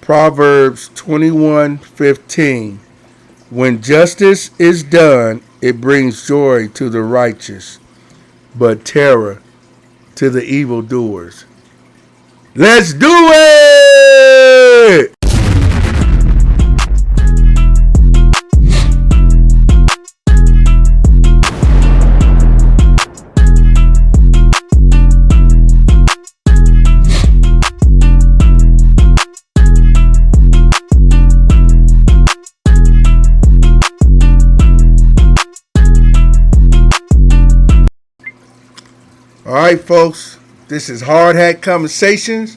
Proverbs 21:15. When justice is done, it brings joy to the righteous, but terror to the evildoers. Let's do it! All right, folks, this is Hard Hat Conversations.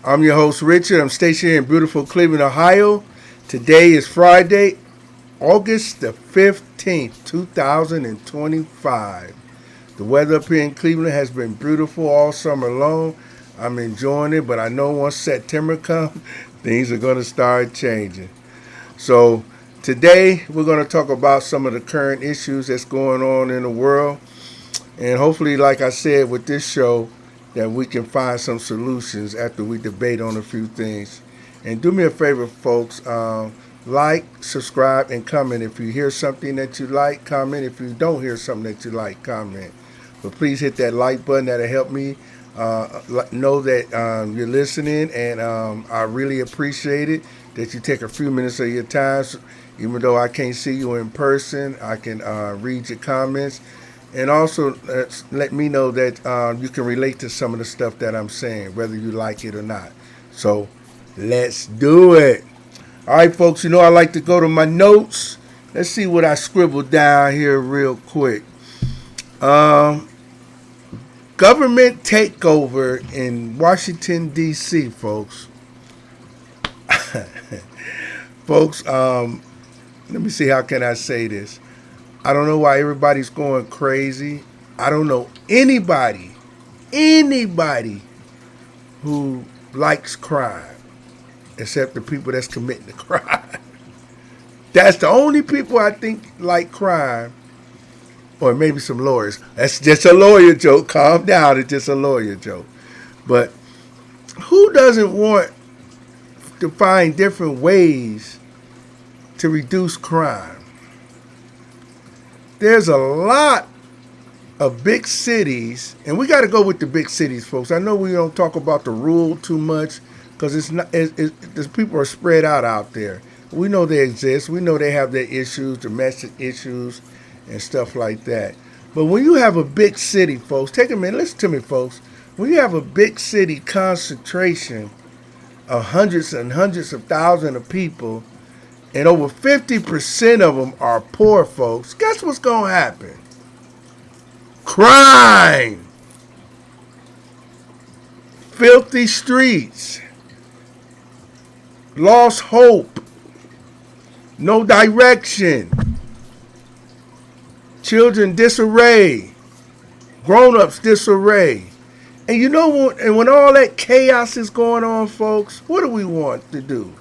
I'm your host, Richard. I'm stationed here in beautiful Cleveland, Ohio. Today is Friday, August the 15th, 2025. The weather up here in Cleveland has been beautiful all summer long. I'm enjoying it, but I know once September comes, things are going to start changing. So today, we're going to talk about some of the current issues that's going on in the world. And hopefully, like I said with this show, that we can find some solutions after we debate on a few things. And do me a favor, folks, like, subscribe, and comment. If you hear something that you like, comment. If you don't hear something that you like, comment. But please hit that like button. That'll help me know that you're listening. And I really appreciate it that you take a few minutes of your time. Even though I can't see you in person, I can read your comments. And also let me know that you can relate to some of the stuff that I'm saying, whether you like it or not. So let's do it. All right, folks, you know I like to go to my notes. Let's see what I scribbled down here real quick. Government takeover in Washington, D.C., folks. Folks, let me see, how can I say this? I don't know why everybody's going crazy. I don't know anybody who likes crime, except the people that's committing the crime. That's the only people I think like crime, or maybe some lawyers. That's just a lawyer joke. Calm down, it's just a lawyer joke. But who doesn't want to find different ways to reduce crime? There's a lot of big cities, and we got to go with the big cities, folks. I know we don't talk about the rural too much because the people are spread out there. We know they exist. We know they have their issues, domestic issues, and stuff like that. But when you have a big city, folks, take a minute, listen to me, folks. When you have a big city concentration of hundreds and hundreds of thousands of people, and over 50% of them are poor folks, guess what's going to happen? Crime. Filthy streets. Lost hope. No direction. Children disarray. Grown-ups disarray. And you know what? And when all that chaos is going on, folks, what do we want to do?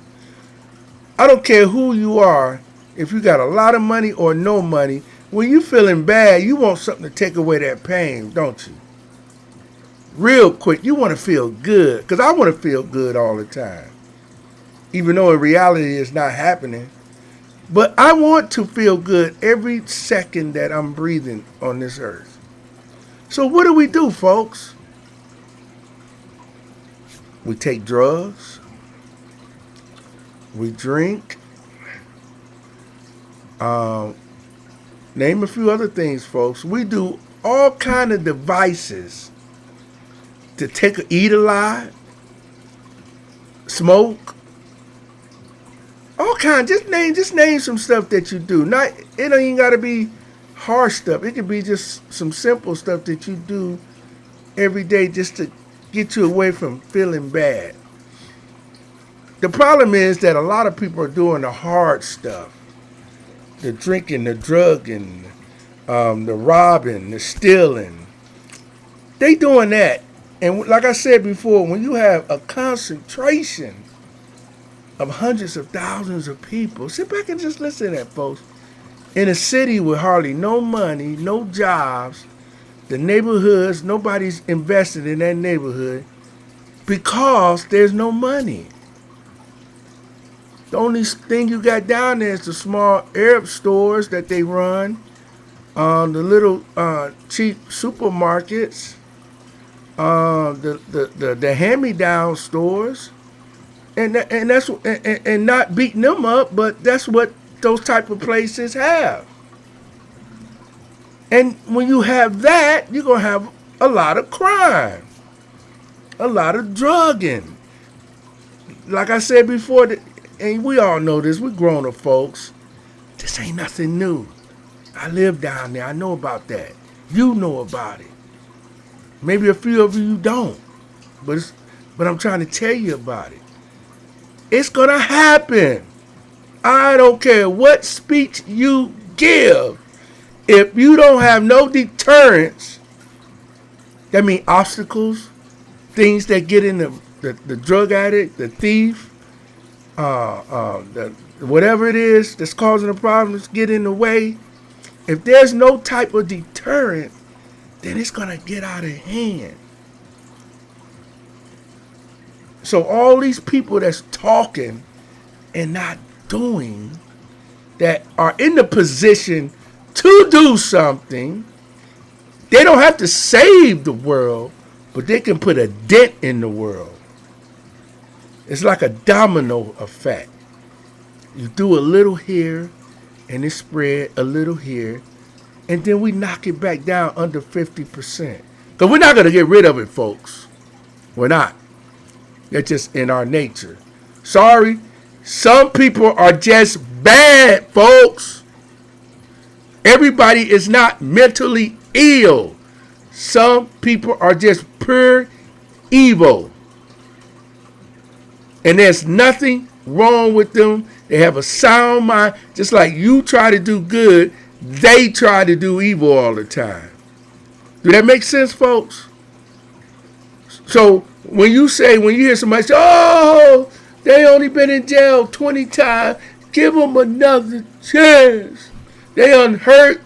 I don't care who you are, if you got a lot of money or no money, when you feeling bad, you want something to take away that pain, don't you? Real quick, you want to feel good, because I want to feel good all the time, even though in reality it's not happening. But I want to feel good every second that I'm breathing on this earth. So what do, folks? We take drugs. We drink. Name a few other things, folks. We do all kind of devices to eat a lot, smoke, all kind. Just name some stuff that you do. Not, it ain't got to be harsh stuff. It could be just some simple stuff that you do every day just to get you away from feeling bad. The problem is that a lot of people are doing the hard stuff. The drinking, the drugging, the robbing, the stealing. They doing that. And like I said before, when you have a concentration of hundreds of thousands of people, sit back and just listen to that, folks. In a city with hardly no money, no jobs, the neighborhoods, nobody's invested in that neighborhood because there's no money. The only thing you got down there is the small Arab stores that they run, the little cheap supermarkets, the hand-me-down stores, and that's and not beating them up, but that's what those type of places have. And when you have that, you're gonna have a lot of crime, a lot of drugging. Like I said before, and we all know this, we're grown-up folks. This ain't nothing new. I live down there. I know about that. You know about it. Maybe a few of you don't, but I'm trying to tell you about it. It's gonna happen. I don't care what speech you give. If you don't have no deterrence, that means obstacles, things that get in the drug addict, the thief, whatever it is that's causing the problems, get in the way. If there's no type of deterrent, then it's gonna get out of hand. So all these people that's talking and not doing, that are in the position to do something, they don't have to save the world, but they can put a dent in the world. It's like a domino effect. You do a little here, and it spread a little here, and then we knock it back down under 50%. Because we're not going to get rid of it, folks. We're not. That's just in our nature. Sorry, some people are just bad, folks. Everybody is not mentally ill. Some people are just pure evil. And there's nothing wrong with them. They have a sound mind. Just like you try to do good, they try to do evil all the time. Do that make sense, folks? So when you hear somebody say, oh, they only been in jail 20 times, give them another chance. They unhurt,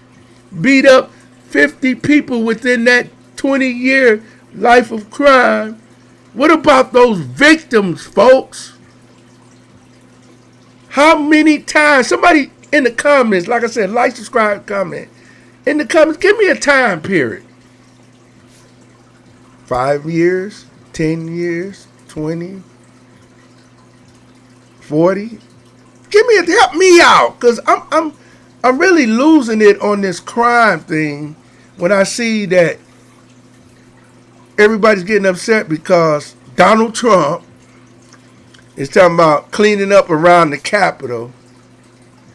beat up 50 people within that 20-year life of crime. What about those victims, folks? How many times? Somebody in the comments, like I said, like, subscribe, comment. In the comments, give me a time period. 5 years, 10 years, 20, 40. Help me out, because I'm really losing it on this crime thing when I see that everybody's getting upset because Donald Trump is talking about cleaning up around the Capitol.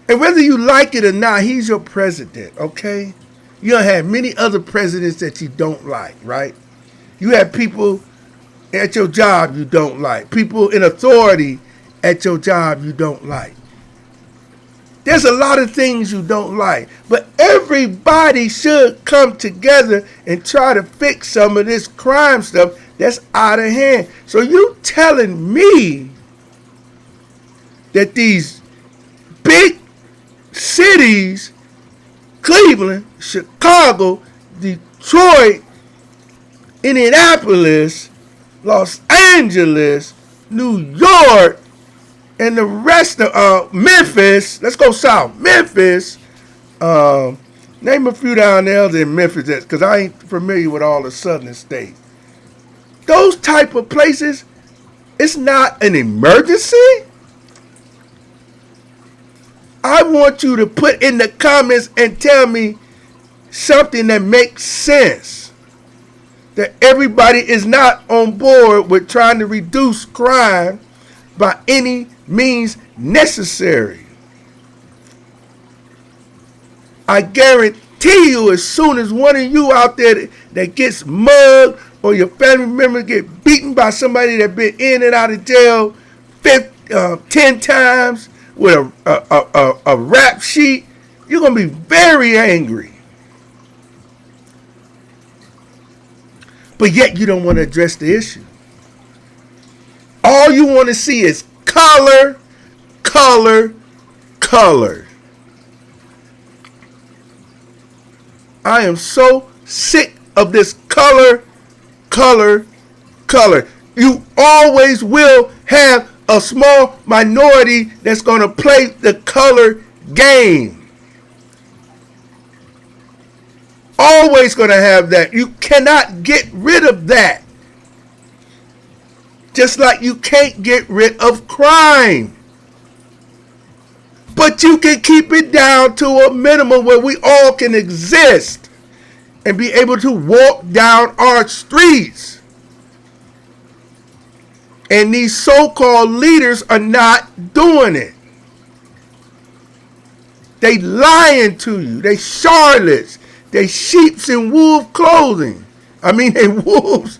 And whether you like it or not, he's your president, okay? You don't have many other presidents that you don't like, right? You have people at your job you don't like. People in authority at your job you don't like. There's a lot of things you don't like. But everybody should come together and try to fix some of this crime stuff that's out of hand. So you telling me that these big cities, Cleveland, Chicago, Detroit, Indianapolis, Los Angeles, New York, and the rest of Memphis, let's go south, Memphis, name a few down there in Memphis, because I ain't familiar with all the southern states. Those type of places, it's not an emergency. I want you to put in the comments and tell me something that makes sense. That everybody is not on board with trying to reduce crime by any means necessary. I guarantee you, as soon as one of you out there that gets mugged or your family member get beaten by somebody that been in and out of jail 10 times with a rap sheet, you're going to be very angry. But yet you don't want to address the issue. All you want to see is color, color, color. I am so sick of this color, color, color. You always will have a small minority that's going to play the color game. Always going to have that. You cannot get rid of that. Just like you can't get rid of crime. But you can keep it down to a minimum where we all can exist and be able to walk down our streets. And these so-called leaders are not doing it. They lying to you. They charlatans. They sheeps in wolf clothing. They wolves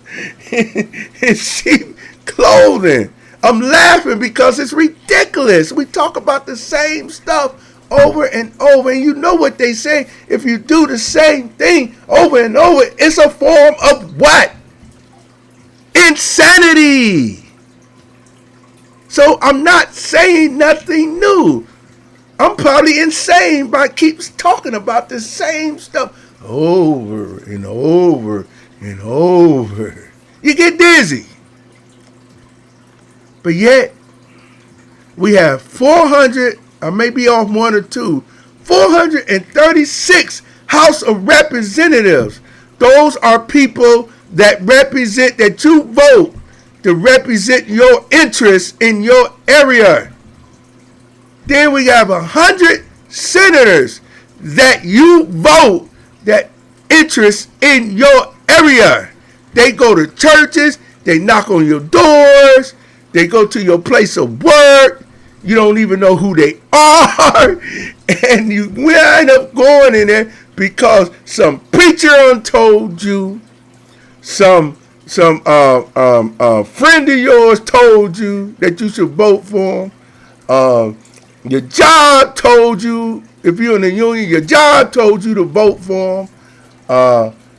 in sheep clothing. I'm laughing because it's ridiculous. We talk about the same stuff over and over. And you know what they say. If you do the same thing over and over, it's a form of what? Insanity. So I'm not saying nothing new. I'm probably insane by keeps talking about the same stuff over and over and over. You get dizzy. But yet, we have 400, I may be off one or two, 436 House of Representatives. Those are people that represent, that you vote to represent your interests in your area. Then we have 100 senators that you vote that interest in your area. They go to churches, they knock on your doors, they go to your place of work. You don't even know who they are. And you wind up going in there because some preacher told you, some friend of yours told you that you should vote for them. Your job told you, if you're in the union, your job told you to vote for them.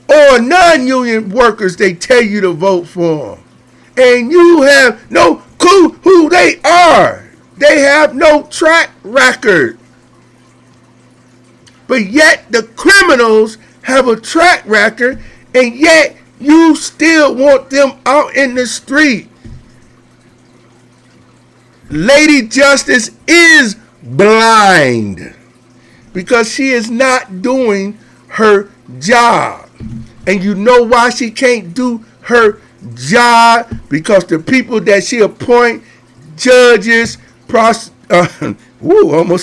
Or non-union workers, they tell you to vote for them. And you have no clue who they are. They have no track record. But yet the criminals have a track record, and yet you still want them out in the street. Lady Justice is blind because she is not doing her job. And you know why she can't do her job? Because the people that she appoint, judges, almost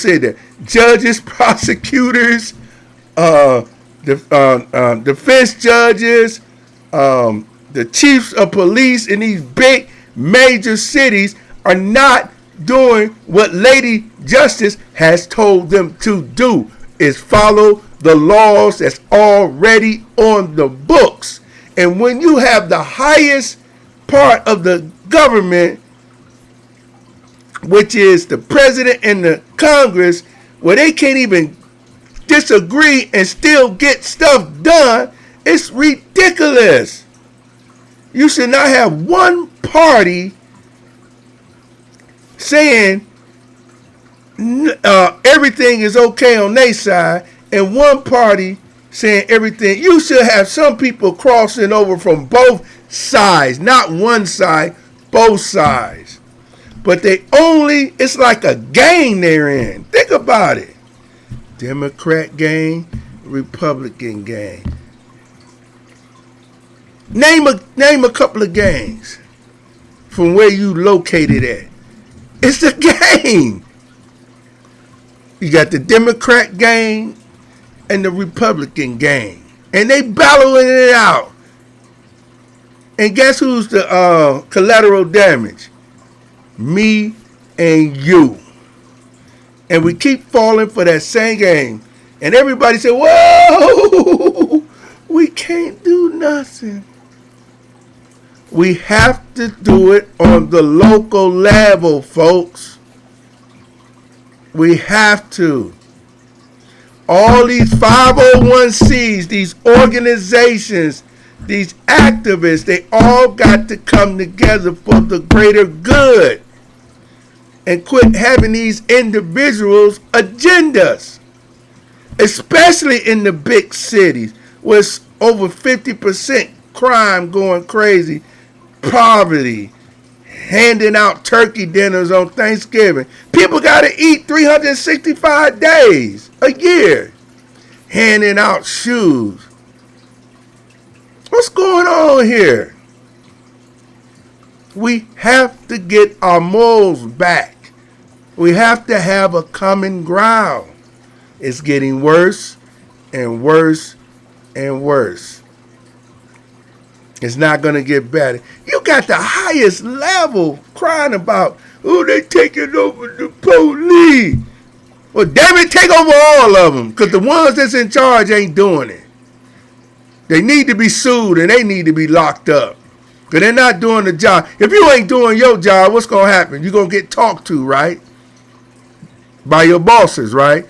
said that. Judges, prosecutors, defense judges, the chiefs of police in these big major cities are not doing what Lady Justice has told them to do, is follow the laws that's already on the books. And when you have the highest part of the government, which is the president and the Congress, where they can't even disagree and still get stuff done, it's ridiculous. You should not have one party saying everything is okay on their side and one party saying everything. You should have some people crossing over from both sides, not one side, both sides. But it's like a game they're in. Think about it. Democrat gang, Republican gang. Name a couple of gangs from where you located at. It's a gang. You got the Democrat gang and the Republican gang. And they battling it out. And guess who's the collateral damage? Me and you. And we keep falling for that same game. And everybody said, whoa, we can't do nothing. We have to do it on the local level, folks. We have to. All these 501c, these organizations, these activists, they all got to come together for the greater good and quit having these individuals' agendas, especially in the big cities where it's over 50% crime going crazy, poverty, handing out turkey dinners on Thanksgiving. People got to eat 365 days a year. Handing out shoes. What's going on here? We have to get our morals back. We have to have a common ground. It's getting worse and worse and worse. It's not going to get better. You got the highest level crying about, oh, they taking over the police. Well, damn it, take over all of them, because the ones that's in charge ain't doing it. They need to be sued and they need to be locked up, because they're not doing the job. If you ain't doing your job, what's going to happen? You're going to get talked to, right? By your bosses, right?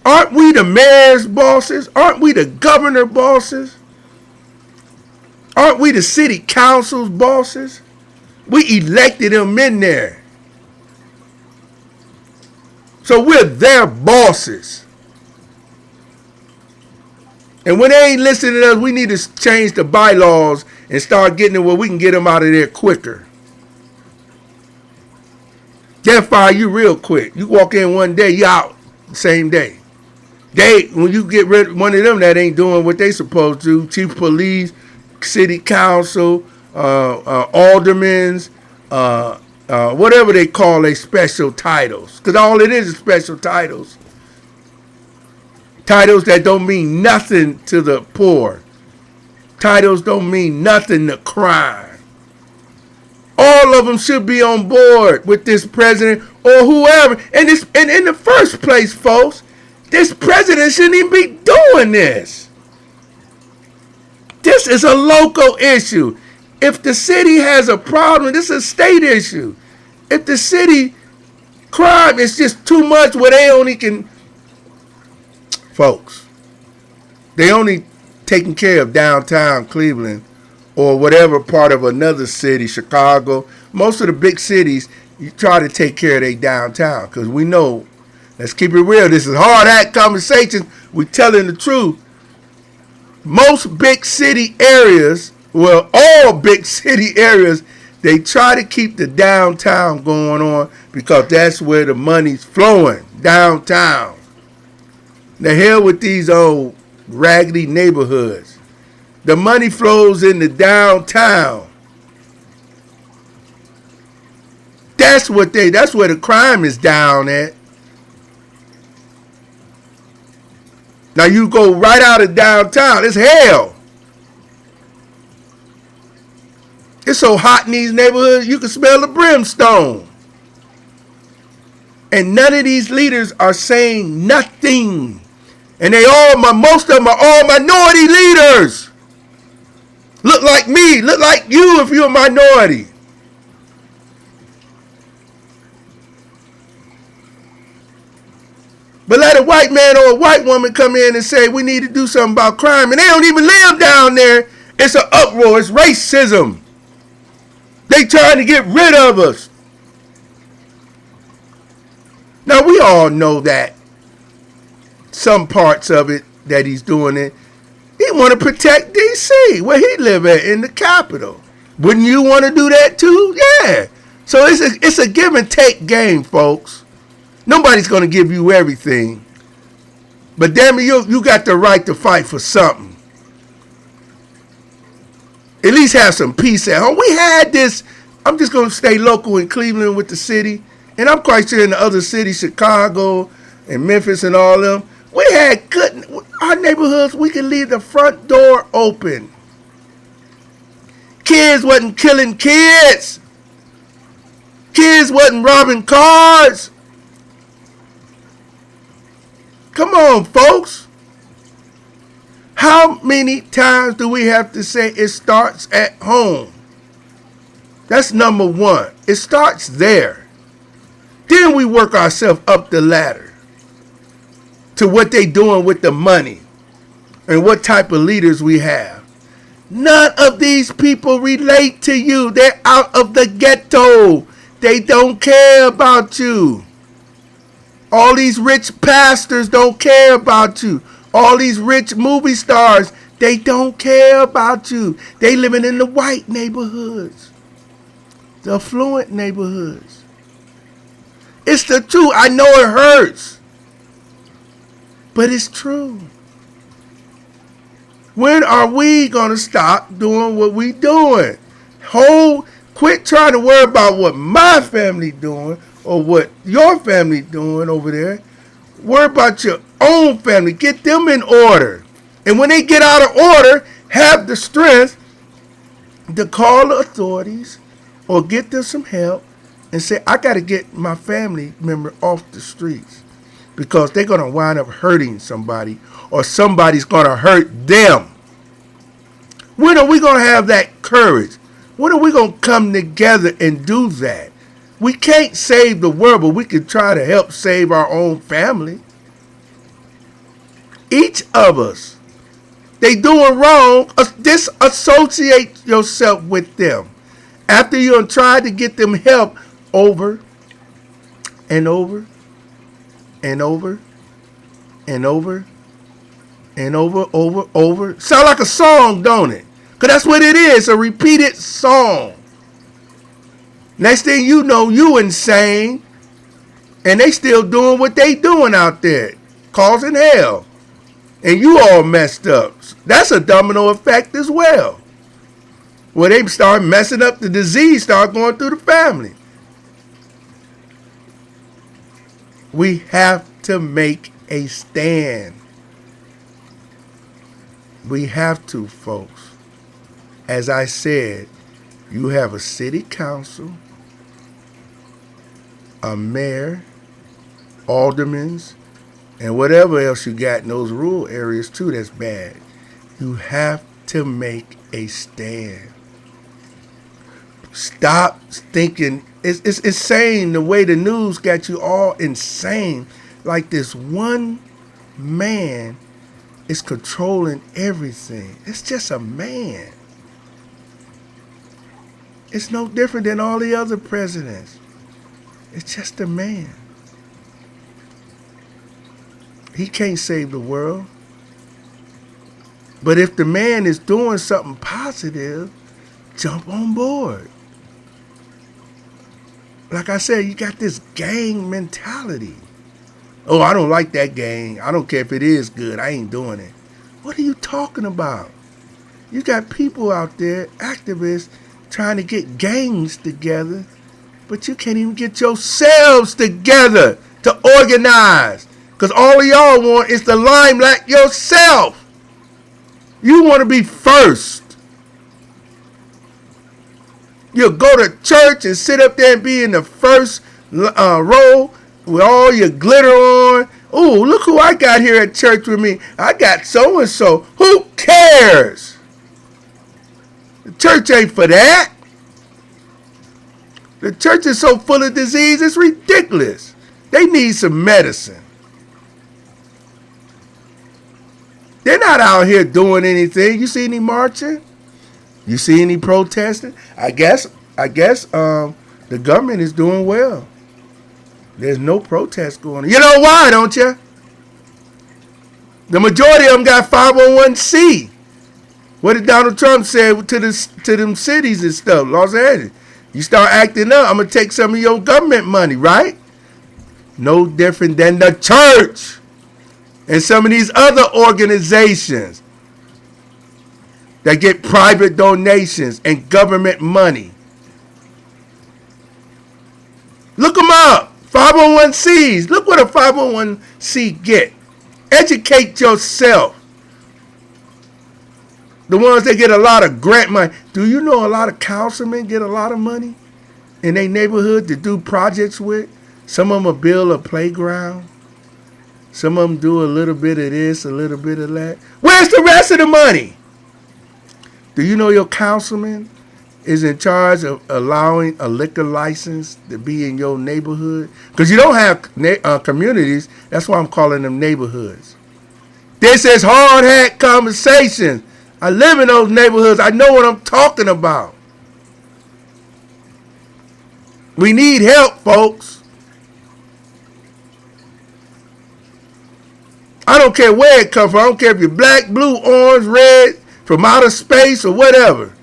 Aren't we the mayor's bosses? Aren't we the governor bosses? Aren't we the city council's bosses? We elected them in there. So we're their bosses. And when they ain't listening to us, we need to change the bylaws and start getting it where we can get them out of there quicker. They'll fire you real quick. You walk in one day, you out the same day. When you get rid of one of them that ain't doing what they supposed to, chief of police, city council, aldermans, whatever they call their special titles. Because all it is special titles. Titles that don't mean nothing to the poor. Titles don't mean nothing to crime. All of them should be on board with this president or whoever. And in the first place, folks, this president shouldn't even be doing this. This is a local issue. If the city has a problem, this is a state issue. If the city crime is just too much where they only can, folks, they only taking care of downtown Cleveland or whatever part of another city, Chicago. Most of the big cities, you try to take care of their downtown because we know, let's keep it real, this is hard act conversations. We telling the truth. Most big city areas, well, all big city areas, they try to keep the downtown going on because that's where the money's flowing, downtown. The hell with these old raggedy neighborhoods. The money flows in the downtown. That's where the crime is down at. Now you go right out of downtown, it's hell. It's so hot in these neighborhoods, you can smell the brimstone. And none of these leaders are saying nothing. And most of them are all minority leaders. Look like me, look like you if you're a minority. But let a white man or a white woman come in and say we need to do something about crime, and they don't even live down there. It's an uproar. It's racism. They trying to get rid of us. Now we all know that some parts of it that he's doing it. He want to protect D.C. where he live at in the capital. Wouldn't you want to do that too? Yeah. So it's a give and take game, folks. Nobody's going to give you everything. But damn it, you got the right to fight for something. At least have some peace at home. We had this. I'm just going to stay local in Cleveland with the city. And I'm quite sure in the other cities, Chicago and Memphis and all of them. We had our neighborhoods, we could leave the front door open. Kids wasn't killing kids. Kids wasn't robbing cars. Come on, folks. How many times do we have to say it starts at home? That's number one. It starts there. Then we work ourselves up the ladder to what they doing with the money and what type of leaders we have. None of these people relate to you. They're out of the ghetto. They don't care about you. All these rich pastors don't care about you. All these rich movie stars, they don't care about you. They living in the white neighborhoods. the affluent neighborhoods. It's the truth. I know it hurts, but it's true. When are we going to stop doing what we doing? Quit trying to worry about what my family doing or what your family doing over there. Worry about your own family. Get them in order. And when they get out of order, have the strength to call the authorities or get them some help and say, I got to get my family member off the streets because they're going to wind up hurting somebody or somebody's going to hurt them. When are we going to have that courage? When are we going to come together and do that? We can't save the world, but we can try to help save our own family. Each of us, they doing wrong, disassociate yourself with them. After you try to get them help over and over and over and over and over. Sound like a song, don't it? Because that's what it is, a repeated song. Next thing you know, you insane. And they still doing what they doing out there, causing hell. And you all messed up. That's a domino effect as well. Where they start messing up, the disease start going through the family. We have to make a stand. We have to, folks. As I said, you have a city council, a mayor, aldermans, and whatever else you got in those rural areas too that's bad. You have to make a stand. Stop thinking. It's insane the way the news got you all insane. Like this one man is controlling everything. It's just a man. It's no different than all the other presidents. It's just a man. He can't save the world. But if the man is doing something positive, jump on board. Like I said, you got this gang mentality. Oh, I don't like that gang. I don't care if it is good. I ain't doing it. What are you talking about? You got people out there, activists, trying to get gangs together, but you can't even get yourselves together to organize. Because all of y'all want is the limelight yourself. You want to be first. You'll go to church and sit up there and be in the first row with all your glitter on. Ooh, look who I got here at church with me. I got so-and-so. Who cares? The church ain't for that. The church is so full of disease, it's ridiculous. They need some medicine. They're not out here doing anything. You see any marching? You see any protesting? I guess the government is doing well. There's no protest going on. You know why, don't you? The majority of them got 501c. What did Donald Trump say to them cities and stuff? Los Angeles. You start acting up, I'm going to take some of your government money, right? No different than the church and some of these other organizations that get private donations and government money. Look them up. 501c's. Look what a 501c get. Educate yourself. The ones that get a lot of grant money. Do you know a lot of councilmen get a lot of money in their neighborhood to do projects with? Some of them will build a playground. Some of them do a little bit of this, a little bit of that. Where's the rest of the money? Do you know your councilman is in charge of allowing a liquor license to be in your neighborhood? Because you don't have communities. That's why I'm calling them neighborhoods. This is hard hat conversations. I live in those neighborhoods. I know what I'm talking about. We need help, folks. I don't care where it comes from. I don't care if you're black, blue, orange, red, from outer space or whatever.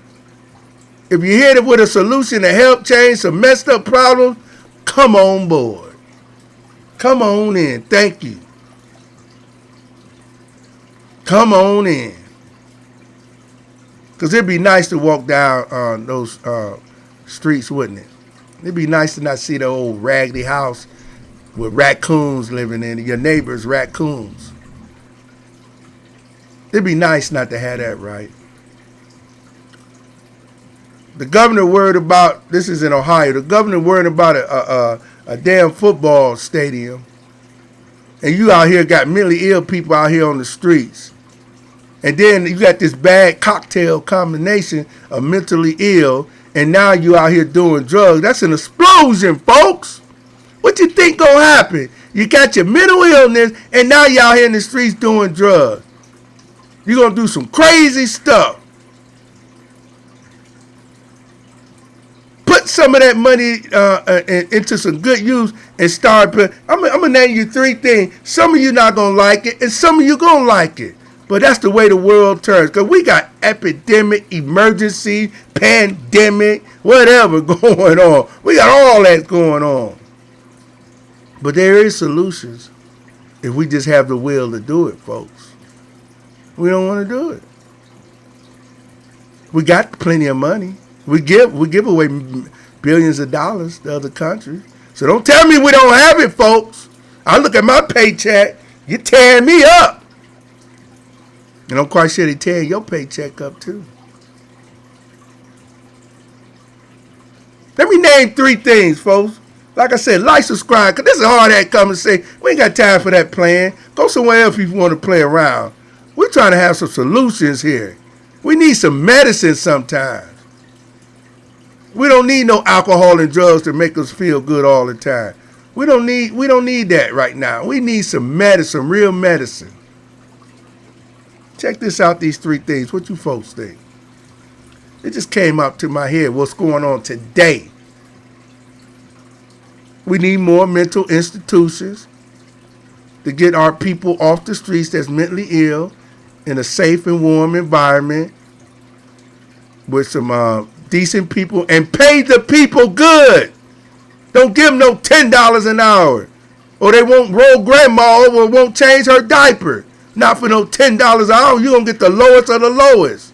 If you're here with a solution to help change some messed up problems, come on board. Come on in. Thank you. Come on in. Because it'd be nice to walk down those streets, wouldn't it? It'd be nice to not see the old raggedy house with raccoons living in it, your neighbor's raccoons. It'd be nice not to have that, right? The governor worried about, this is in Ohio, the governor worried about a damn football stadium. And you out here got mentally ill people out here on the streets. And then you got this bad cocktail combination of mentally ill, and now you out here doing drugs. That's an explosion, folks. What you think gonna happen? You got your mental illness, and now you out here in the streets doing drugs. You're gonna do some crazy stuff. Put some of that money into some good use and start. I'm gonna name you 3 things. Some of you not gonna like it, and some of you gonna like it. But that's the way the world turns. Because we got epidemic, emergency, pandemic, whatever going on. We got all that going on. But there is solutions if we just have the will to do it, folks. We don't want to do it. We got plenty of money. We give away billions of dollars to other countries. So don't tell me we don't have it, folks. I look at my paycheck. You're tearing me up. And I'm quite sure they tear your paycheck up too. Let me name 3 things, folks. Like I said, like, subscribe, because this is hard at come and say, we ain't got time for that plan. Go somewhere else if you want to play around. We're trying to have some solutions here. We need some medicine sometimes. We don't need no alcohol and drugs to make us feel good all the time. We don't need that right now. We need some medicine, real medicine. Check this out, these 3 things. What you folks think? It just came up to my head. What's going on today? We need more mental institutions to get our people off the streets that's mentally ill in a safe and warm environment with some decent people, and pay the people good. Don't give them no $10 an hour, or they won't roll grandma over, or won't change her diaper. Not for no $10 an hour. You're going to get the lowest of the lowest.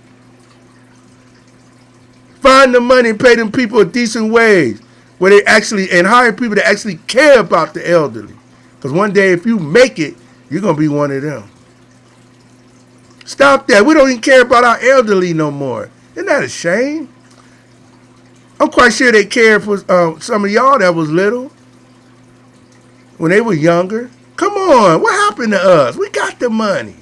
Find the money and pay them people a decent wage, where they actually, and hire people that actually care about the elderly. Because one day if you make it, you're going to be one of them. Stop that. We don't even care about our elderly no more. Isn't that a shame? I'm quite sure they cared for some of y'all that was little when they were younger. Come on, what happened to us? We got the money.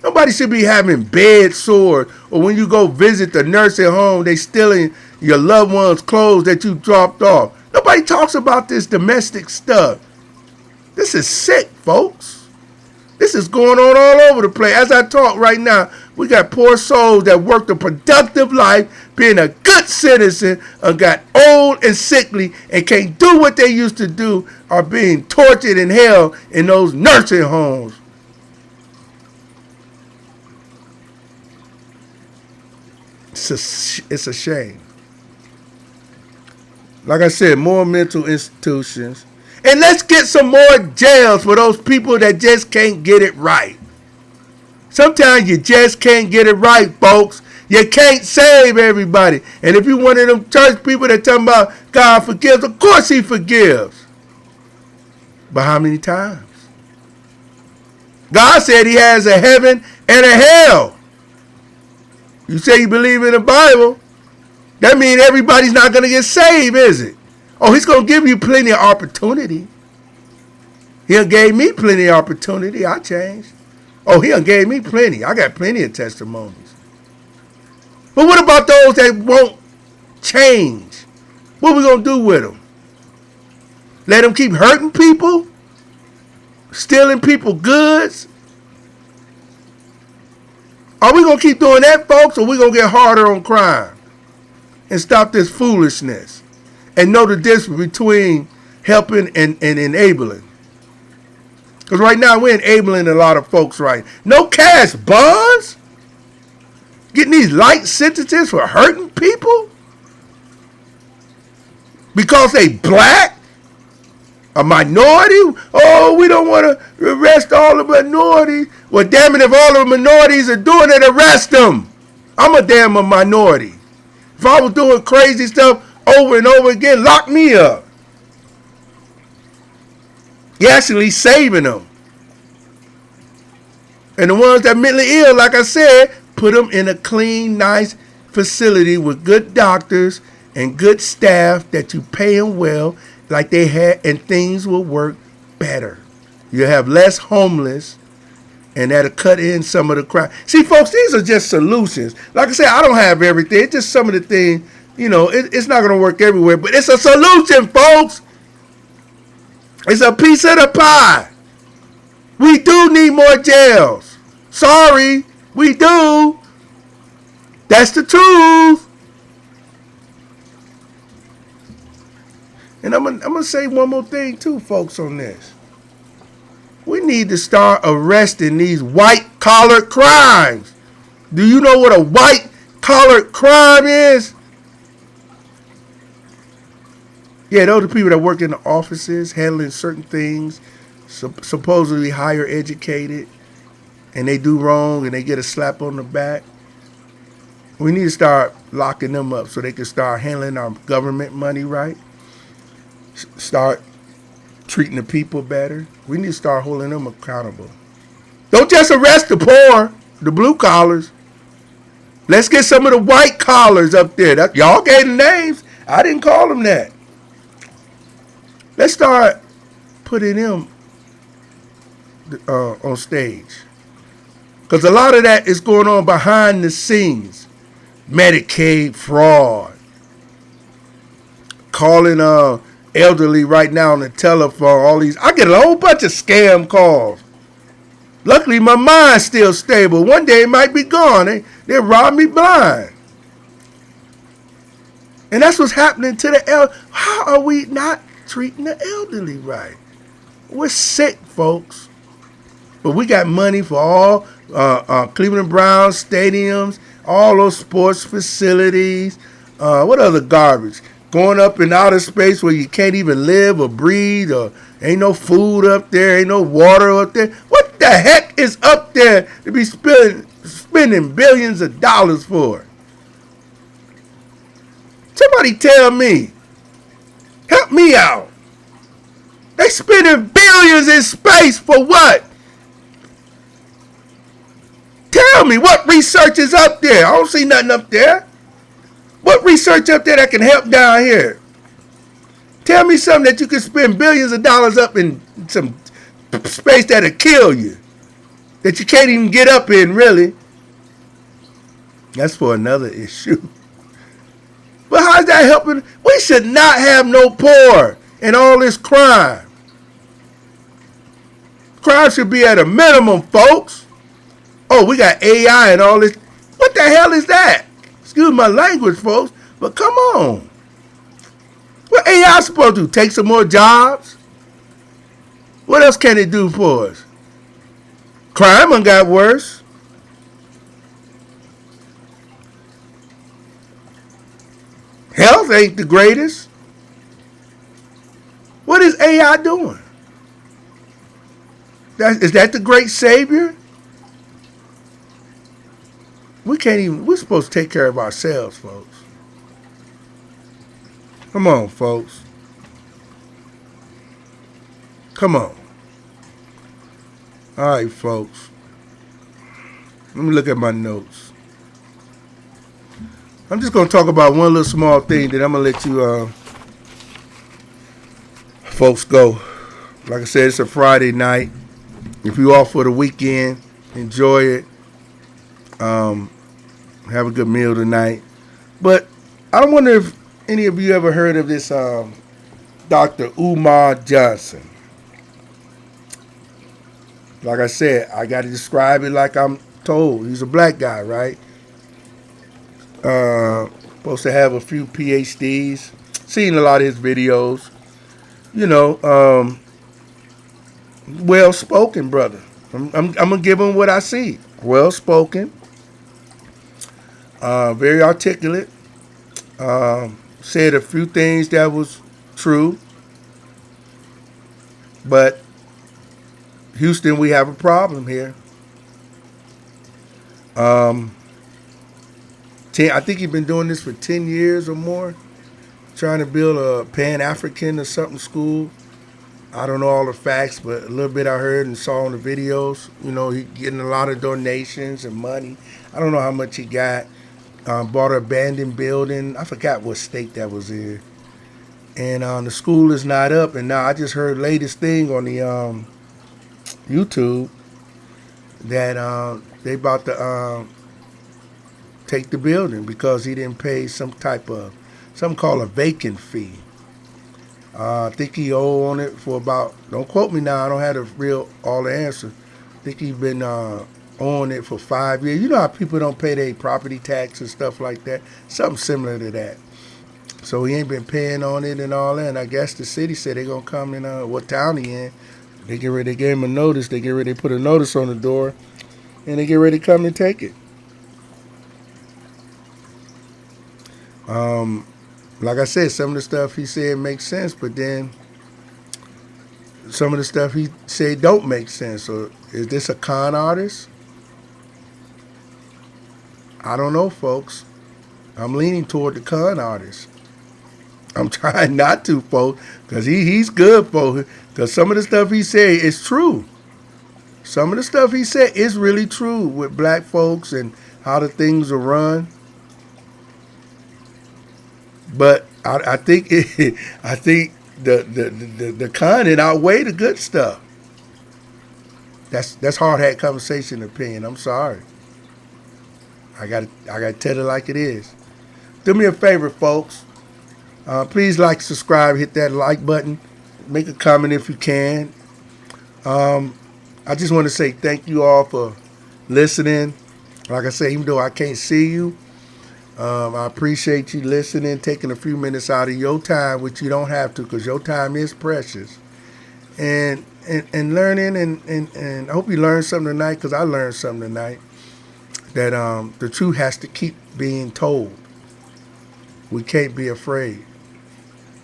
Nobody should be having bed sores, or when you go visit the nursing home, they stealing your loved one's clothes that you dropped off. Nobody talks about this domestic stuff. This is sick, folks. This is going on all over the place. As I talk right now, we got poor souls that worked a productive life, being a good citizen, and got old and sickly and can't do what they used to do, are being tortured and held in those nursing homes. It's a shame. Like I said, more mental institutions. And let's get some more jails for those people that just can't get it right. Sometimes you just can't get it right, folks. You can't save everybody. And if you're one of them church people that talking about God forgives, of course he forgives. But how many times? God said he has a heaven and a hell. You say you believe in the Bible, that means everybody's not going to get saved, is it? Oh, he's going to give you plenty of opportunity. He done gave me plenty of opportunity. I changed. Oh, he done gave me plenty. I got plenty of testimonies. But what about those that won't change? What are we going to do with them? Let them keep hurting people? Stealing people goods? Are we going to keep doing that, folks, or are we going to get harder on crime and stop this foolishness and know the difference between helping and enabling? Because right now we're enabling a lot of folks, right? No cash bonds? Getting these light sentences for hurting people? because they black, a minority. Oh, we don't want to arrest all the minorities. Well, damn it, if all the minorities are doing it, arrest them. I'm a damn minority. If I was doing crazy stuff over and over again, lock me up. You're actually saving them. And the ones that are mentally ill, like I said, put them in a clean, nice facility with good doctors and good staff that you pay them well, like they had, and things will work better. You have less homeless, and that'll cut in some of the crime. See, folks, these are just solutions. Like I said, I don't have everything. It's just some of the things, it's not going to work everywhere, but it's a solution, folks. It's a piece of the pie. We do need more jails. Sorry, we do. That's the truth. And I'm gonna say one more thing too, folks, on this. We need to start arresting these white-collar crimes. Do you know what a white-collar crime is? Yeah, those are people that work in the offices, handling certain things, supposedly higher educated, and they do wrong and they get a slap on the back. We need to start locking them up so they can start handling our government money right. Start treating the people better. We need to start holding them accountable. Don't just arrest the poor, the blue collars. Let's get some of the white collars up there. Y'all gave the names. I didn't call them that. Let's start putting them on stage. Because a lot of that is going on behind the scenes. Medicaid fraud. Calling elderly right now on the telephone. All these. I get a whole bunch of scam calls. Luckily, my mind's still stable. One day it might be gone. They rob me blind. And that's what's happening to the elderly. How are we not treating the elderly right? We're sick, folks. But we got money for all Cleveland Browns stadiums, all those sports facilities. What other garbage? Going up in outer space where you can't even live or breathe, or ain't no food up there, ain't no water up there. What the heck is up there to be spending billions of dollars for? Somebody tell me. Help me out. They spending billions in space for what? Tell me, what research is up there? I don't see nothing up there. What research up there that can help down here? Tell me something that you can spend billions of dollars up in some space that'll kill you. That you can't even get up in, really. That's for another issue. But how's that helping? We should not have no poor and all this crime. Crime should be at a minimum, folks. Oh, we got AI and all this. What the hell is that? Excuse my language, folks, but come on. What AI supposed to do? Take some more jobs? What else can it do for us? Crime done got worse. Health ain't the greatest. What is AI doing? Is that the great savior? We're supposed to take care of ourselves, folks. Come on, folks. Come on. All right, folks. Let me look at my notes. I'm just going to talk about one little small thing that I'm going to let you folks go. Like I said, it's a Friday night. If you're off for the weekend, enjoy it. Have a good meal tonight. But I don't wonder if any of you ever heard of this Dr. Umar Johnson. Like I said, I got to describe it like I'm told. He's a black guy, right? Supposed to have a few PhDs. Seen a lot of his videos. Well-spoken brother. I'm going to give him what I see. Well-spoken. Very articulate. Said a few things that was true, but Houston, we have a problem here. Um, I think he's been doing this for 10 years or more, trying to build a Pan African or something school. I don't know all the facts, but a little bit I heard and saw in the videos. You know, he getting a lot of donations and money. I don't know how much he got. Bought an abandoned building. I forgot what state that was in. And the school is not up. And now I just heard latest thing on the YouTube that they about to take the building because he didn't pay something called a vacant fee. I think he owe on it for about, don't quote me now, I don't have all the answer. I think he's been on it for 5 years. You know how people don't pay their property tax and stuff like that? Something similar to that. So he ain't been paying on it and all that. And I guess the city said they're going to come in, what town he in. They gave him a notice. They put a notice on the door. And they get ready to come and take it. Like I said, some of the stuff he said makes sense, but then some of the stuff he said don't make sense. So is this a con artist? I don't know, folks. I'm leaning toward the con artist. I'm trying not to, folks, because he's good, folks. Because some of the stuff he said is true. Some of the stuff he said is really true with black folks and how the things are run. But I think the con it outweigh the good stuff. That's hard hat conversation opinion. I'm sorry. I got to tell it like it is. Do me a favor, folks. Please like, subscribe, hit that like button, make a comment if you can. I just want to say thank you all for listening. Like I say, even though I can't see you, I appreciate you listening, taking a few minutes out of your time, which you don't have to because your time is precious. And learning, and I hope you learned something tonight because I learned something tonight, that the truth has to keep being told. We can't be afraid.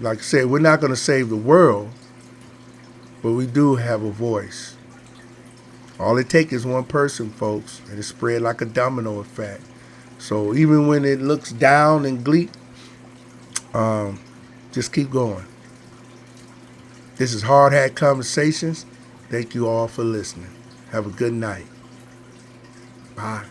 Like I said, we're not going to save the world, but we do have a voice. All it takes is one person, folks, and it spread like a domino effect. So even when it looks down and bleak, just keep going. This is Hard Hat Conversations. Thank you all for listening. Have a good night. Bye.